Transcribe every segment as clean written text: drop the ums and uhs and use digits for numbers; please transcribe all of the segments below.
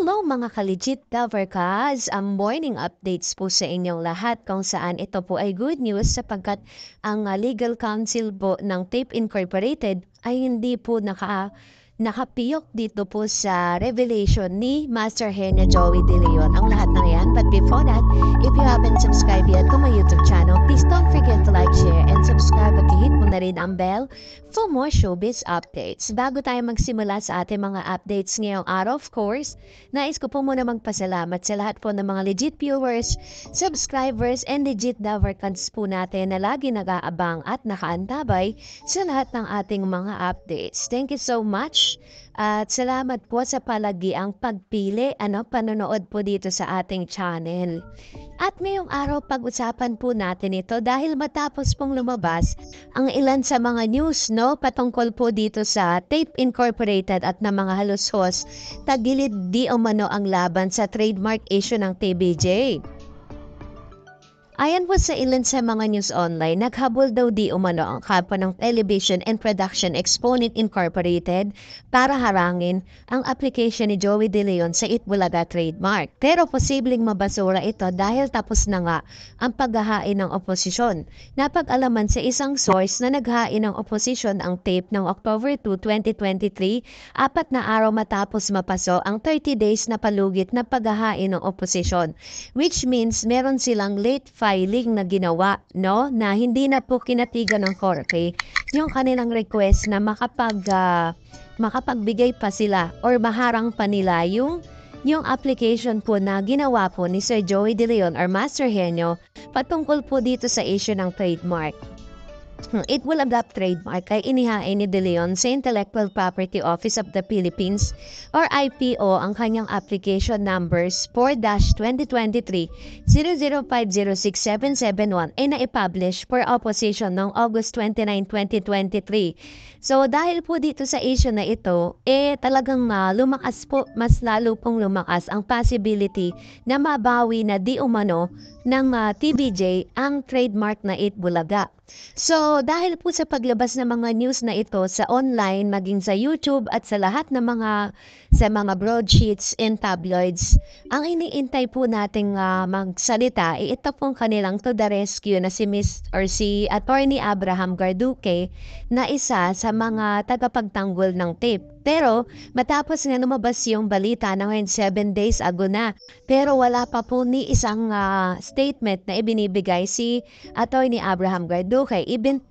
Hello mga ka-legit Lovercast! Ang morning updates po sa inyong lahat kung saan ito po ay good news sapagkat ang legal counsel po ng Tape Incorporated ay hindi po nakapiyok dito po sa revelation ni Master Henry Joey De Leon ang lahat ng yan. But before that, if you haven't subscribed yet to my YouTube channel, please don't forget to like, share, and subscribe at hit mo na rin ang bell for more showbiz updates. Bago tayo magsimula sa ating mga updates ngayong araw, of course, nais ko po muna magpasalamat sa lahat po ng mga legit viewers, subscribers, and legit Lovercats po natin na lagi nag-aabang at nakaantabay sa lahat ng ating mga updates. Thank you so much. At salamat po sa palagiang pagpili, panonood po dito sa ating channel. At ngayong araw pag-usapan po natin ito dahil matapos pong lumabas ang ilan sa mga news patungkol po dito sa Tape Incorporated at na mga halushos, tagilid di umano ang laban sa trademark issue ng TBJ. Ayon po sa ilan sa mga news online, naghabol daw di umano ang kampo ng Television and Production Exponent Incorporated para harangin ang application ni Joey De Leon sa Itbulaga trademark. Pero posibleng mabasura ito dahil tapos na nga ang paghahain ng oposisyon. Napag-alaman sa isang source na naghain ng oposisyon ang tape ng October 2, 2023, 4 na araw matapos mapaso ang 30 days na palugit na paghahain ng oposisyon. Which means meron silang late filing na ginawa, na hindi na po kinatigan ng korte yung kanilang request na makapagbigay pa sila or maharang pa nila yung application po na ginawa po ni Sir Joey De Leon or Master Henyo patungkol po dito sa issue ng trademark. It will adapt trademark ay inihain ni De Leon sa Intellectual Property Office of the Philippines or IPO ang kanyang application numbers 4-2023-00506-771 ay na-publish for opposition noong August 29, 2023. So dahil po dito sa issue na ito, talagang mas lalo pong lumakas ang possibility na mabawi na di umano ng TBJ ang trademark na Itbulaga. So, dahil po sa paglabas ng mga news na ito sa online, maging sa YouTube at sa lahat ng mga broadsheets and tabloids, ang iniintay po nating magsalita, ito pong kanilang to the rescue na si Attorney Abraham Garduque na isa sa mga tagapagtanggol ng tape. Pero matapos nga lumabas yung balita na ngayon 7 days ago na, pero wala pa po ni isang statement na ibinibigay si Attorney Abraham Garduque. Even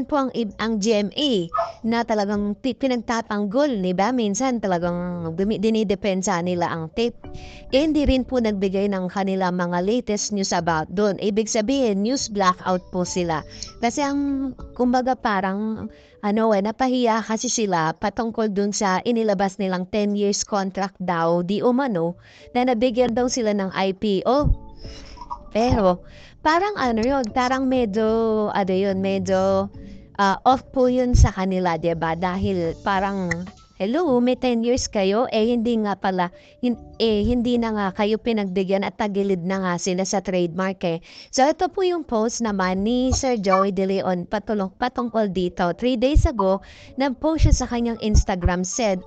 po ang GMA na talagang pinagtatanggol, ba? Minsan talagang dinidepensa nila ang tape. Hindi rin po nagbigay ng kanila mga latest news about doon. Ibig sabihin, news blackout po sila. Kasi kumbaga parang napahiya kasi sila patungkol dun sa inilabas nilang 10 years contract daw di umano na nabigyan daw sila ng IPO. Pero parang parang medyo off po yun sa kanila, 'di ba? Dahil parang hello, may 10 years kayo, hindi nga pala, hindi na nga kayo pinagbigyan at tagilid na nga sila sa trademark . So ito po yung post naman ni Sir Joey De Leon patungkol dito. 3 days ago, nag-post siya sa kanyang Instagram, said,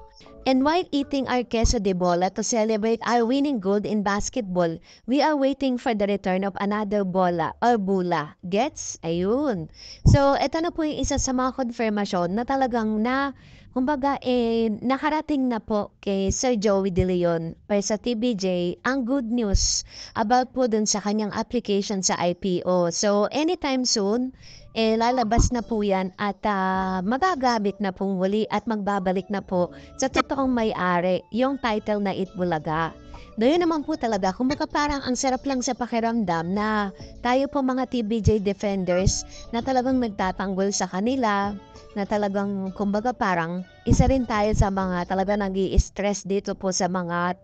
"And while eating our queso de bola to celebrate our winning gold in basketball, we are waiting for the return of another bola or bula." Gets? Ayun. So, ito na po yung isa sa mga confirmation na talagang kumbaga nakarating na po kay Sir Joey De Leon or sa TBJ ang good news about po dun sa kanyang application sa IPO. So, anytime soon, lalabas na po yan at magagamit na pong muli at magbabalik na po sa totoong may-ari yung title na Itbulaga. Doon naman po talaga, kumbaga parang ang sarap lang sa pakiramdam na tayo po mga TBJ defenders na talagang nagtatanggol sa kanila, na talagang kumbaga parang isa rin tayo sa mga talaga nag-i-stress dito po sa mga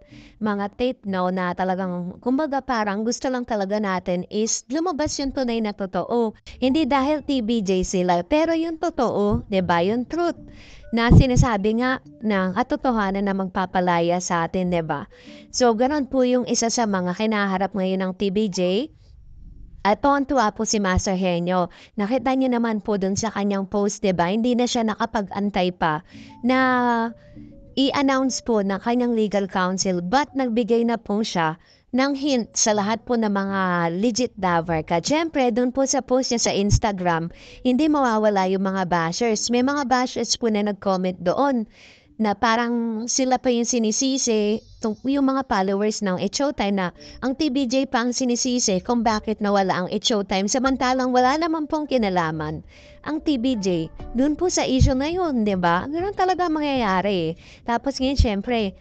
tape na talagang kumbaga parang gusto lang talaga natin is lumabas yung tunay na totoo. Hindi dahil TBJ sila, pero yung totoo, 'di ba? Yung truth na sinasabi nga ng katotohanan na magpapalaya sa atin, 'di ba? So, ganoon po yung isa sa mga kinaharap ngayon ng TBJ. At tuwang-tuwa po si Master Henyo. Nakita niyo naman po dun sa kanyang post, 'di ba? Hindi na siya nakapag-antay pa na i-announce po ng kanyang legal counsel but nagbigay na po siya ng hint sa lahat po ng mga legit Daver ka. Siyempre, doon po sa post niya sa Instagram, hindi mawawala yung mga bashers. May mga bashers po na nag-comment doon na parang sila pa yung sinisisi, yung mga followers ng It's Showtime na ang TBJ pa ang sinisisi kung bakit nawala ang It's Showtime samantalang wala naman pong kinalaman ang TBJ dun po sa issue na yun, di ba? Ganun talaga mangyayari. Tapos ngayon, syempre,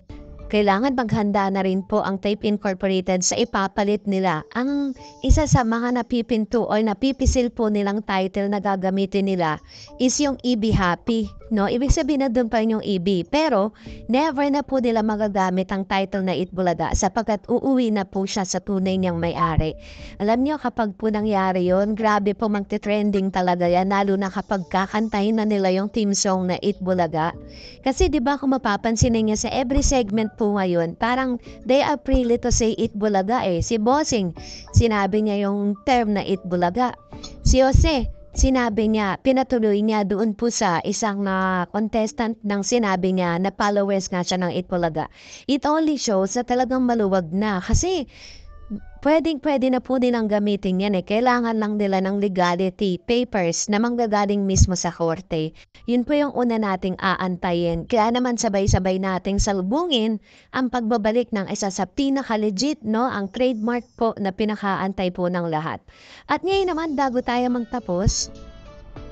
kailangan maghanda na rin po ang Tape Incorporated sa ipapalit nila. Ang isa sa mga napipinto o napipisil po nilang title na gagamitin nila is yung EB Happy. No? Ibig sabihin na doon pa yung EB. Pero never na po nila magagamit ang title na Itbulaga sapagkat uuwi na po siya sa tunay niyang may-ari. Alam niyo kapag po nangyari yon, grabe po magte-trending talaga yan lalo na kapag kakantahin na nila yung theme song na Itbulaga. Kasi 'di ba kung mapapansin niya sa every segment po ngayon, parang they are really to say Itbulaga eh. Si Bossing, sinabi niya yung term na Itbulaga. Si Jose, sinabi niya, pinatuloy niya doon po sa isang contestant ng sinabi niya na followers nga siya ng Itbulaga. It only shows na talagang maluwag na kasi pwede na po nilang gamitin yan eh. Kailangan lang nila ng legality papers na manggagaling mismo sa korte. Yun po yung una nating aantayin. Kaya naman sabay-sabay nating salubungin ang pagbabalik ng isa sa pinaka-legit, no? Ang trademark po na pinakaantay po ng lahat. At ngayon naman, bago tayo magtapos,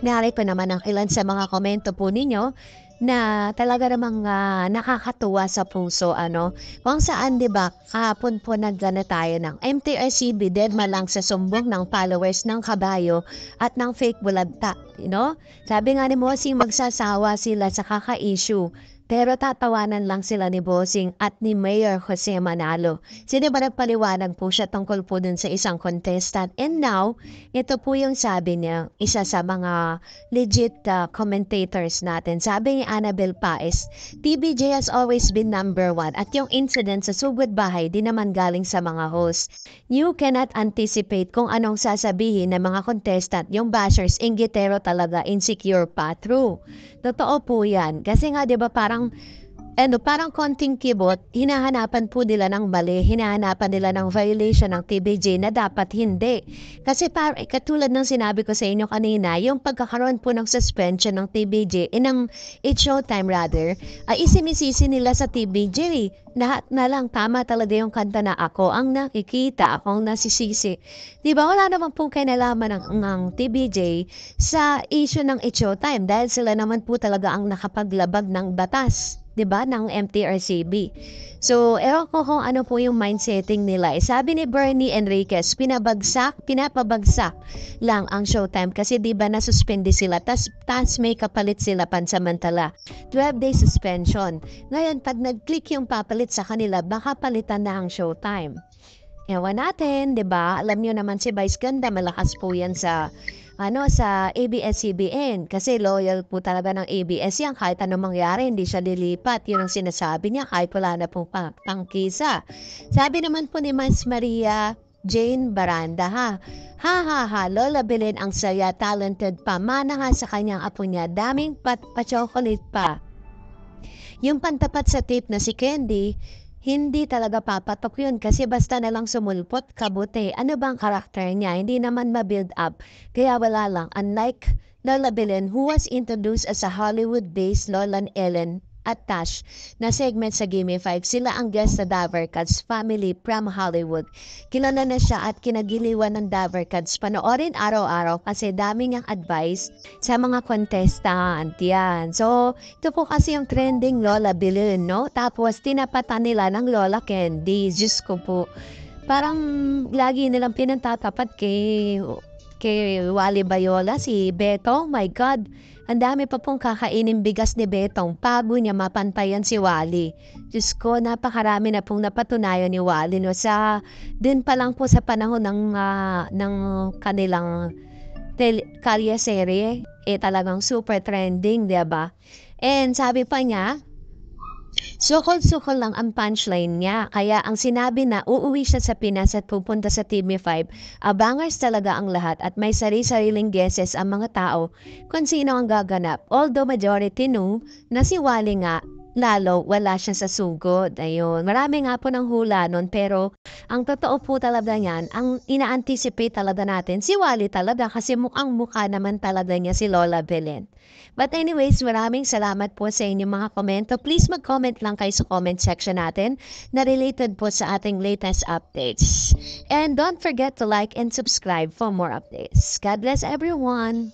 nari pa naman ang ilan sa mga komento po ninyo na talaga namang nakakatuwa sa puso, ano? Kung saan, di ba, kahapon po naggana tayo ng MTRCB, deadma lang sa sumbong ng followers ng kabayo at ng fake bulagta, you know? Sabi nga ni Bossing, magsasawa sila sa kaka-issue. Pero tatawanan lang sila ni Bossing at ni Mayor Jose Manalo. Sino ba nagpaliwanag po siya tungkol po dun sa isang contestant? And now, ito po yung sabi niya, isa sa mga legit commentators natin. Sabi ni Annabel Paes, TBJ has always been number one at yung incident sa Sugod Bahay di naman galing sa mga host. You cannot anticipate kung anong sasabihin ng mga contestant. Yung bashers, inggitero talaga, insecure pa. True. Totoo po yan. Kasi nga, di ba, parang konting kibot, hinahanapan po nila ng mali, hinahanapan nila ng violation ng TBJ na dapat hindi. Kasi katulad ng sinabi ko sa inyo kanina, yung pagkakaroon po ng suspension ng TBJ, ng It's Showtime rather, ay isinisisi nila sa TBJ. Lahat na lang, tama talaga yung kanta na ako ang nakikita, ako ang nasisisi. Diba, wala naman po kinalaman ng TBJ sa issue ng It's Showtime dahil sila naman po talaga ang nakapaglabag ng batas. 'Di ba ng MTRCB. So, ewan ko kung ano po yung mindsetting nila. Sabi ni Bernie Enriquez, pinapabagsak lang ang Showtime kasi 'di ba nasuspende sila tas may kapalit sila pansamantala. 12-day suspension. Ngayon, pag nag-click yung papalit sa kanila, baka palitan na ang Showtime. Ewan natin, 'di ba? Alam niyo naman si Vice Ganda, malakas po 'yan sa ABS-CBN kasi loyal po talaga ng ABS yan kahit anong mangyari hindi siya lilipat, yun ang sinasabi niya kahit wala na pong pangkisa. Sabi naman po ni Mas Maria Jane Baranda, Lola Belen ang saya, talented pa, mana nga sa kanyang apo niya, daming pa-chocolate pa. Yung pantapat sa tape na si Candy, hindi talaga papatok yun kasi basta na lang sumulpot, kabuti. Ano bang karakter niya? Hindi naman ma-build up. Kaya wala lang. Unlike Lola Belen, who was introduced as a Hollywood-based Lola Ellen at Tash na segment sa Gimme 5, sila ang guest sa Daver Cats Family from Hollywood. Kilala na siya at kinagiliwan ng Daver Cats. Panoorin araw-araw kasi daming ang advice sa mga contestant. Yan. So, ito po kasi yung trending Lola Belen, no? Tapos, tinapatan nila ng Lola Candy. Diyos ko po. Parang lagi nilang pinantatapat kay Wally Bayola, si Beto. My God. Ang dami pa pong kakainin bigas ni Betong. Bago niya mapantayan si Wally. Diyos ko, napakarami na pong napatunayan ni Wally. No? Din pa lang po sa panahon ng kanilang kalye-serye, talagang super trending, diba? And sabi pa niya, sukol-sukol lang ang punchline niya. Kaya ang sinabi na uuwi siya sa Pinas at pupunta sa TV5, abangers talaga ang lahat at may sari-sariling guesses ang mga tao kung sino ang gaganap. Although majority knew na si Wally nga lalo wala siya sa sugod, ayun. Marami nga po ng hula nun pero ang totoo po talaga niyan, ang ina-anticipate talaga natin si Wally talaga kasi mukhang-mukha naman talaga niya si Lola Belen. But anyways, maraming salamat po sa inyong mga komento. Please mag-comment lang kayo sa comment section natin na related po sa ating latest updates. And don't forget to like and subscribe for more updates. God bless everyone!